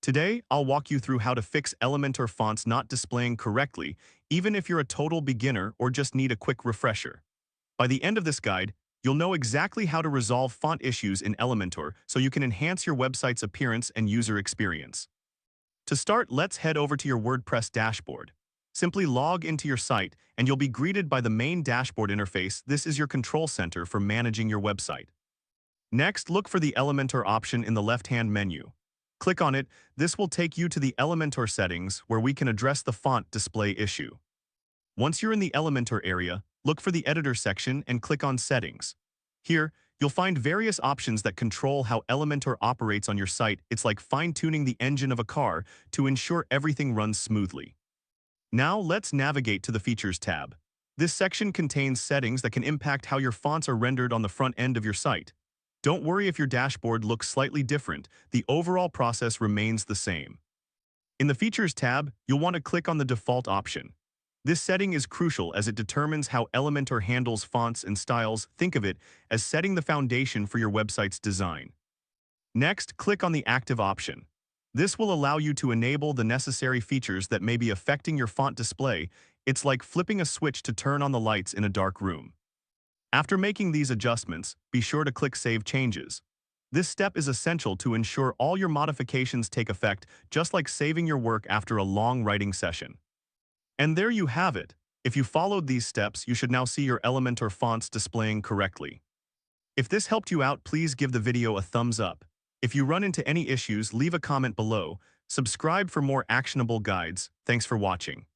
Today, I'll walk you through how to fix Elementor fonts not displaying correctly, even if you're a total beginner or just need a quick refresher. By the end of this guide, you'll know exactly how to resolve font issues in Elementor so you can enhance your website's appearance and user experience. To start, let's head over to your WordPress dashboard. Simply log into your site and you'll be greeted by the main dashboard interface. This is your control center for managing your website. Next, look for the Elementor option in the left-hand menu. Click on it. This will take you to the Elementor settings where we can address the font display issue. Once you're in the Elementor area, look for the editor section and click on Settings. Here, you'll find various options that control how Elementor operates on your site. It's like fine-tuning the engine of a car to ensure everything runs smoothly. Now let's navigate to the Features tab. This section contains settings that can impact how your fonts are rendered on the front end of your site. Don't worry if your dashboard looks slightly different, the overall process remains the same. In the Features tab, you'll want to click on the default option. This setting is crucial as it determines how Elementor handles fonts and styles. Think of it as setting the foundation for your website's design. Next, click on the Active option. This will allow you to enable the necessary features that may be affecting your font display. It's like flipping a switch to turn on the lights in a dark room. After making these adjustments, be sure to click Save Changes. This step is essential to ensure all your modifications take effect, just like saving your work after a long writing session. And there you have it. If you followed these steps, you should now see your Elementor fonts displaying correctly. If this helped you out, please give the video a thumbs up. If you run into any issues, leave a comment below. Subscribe for more actionable guides. Thanks for watching.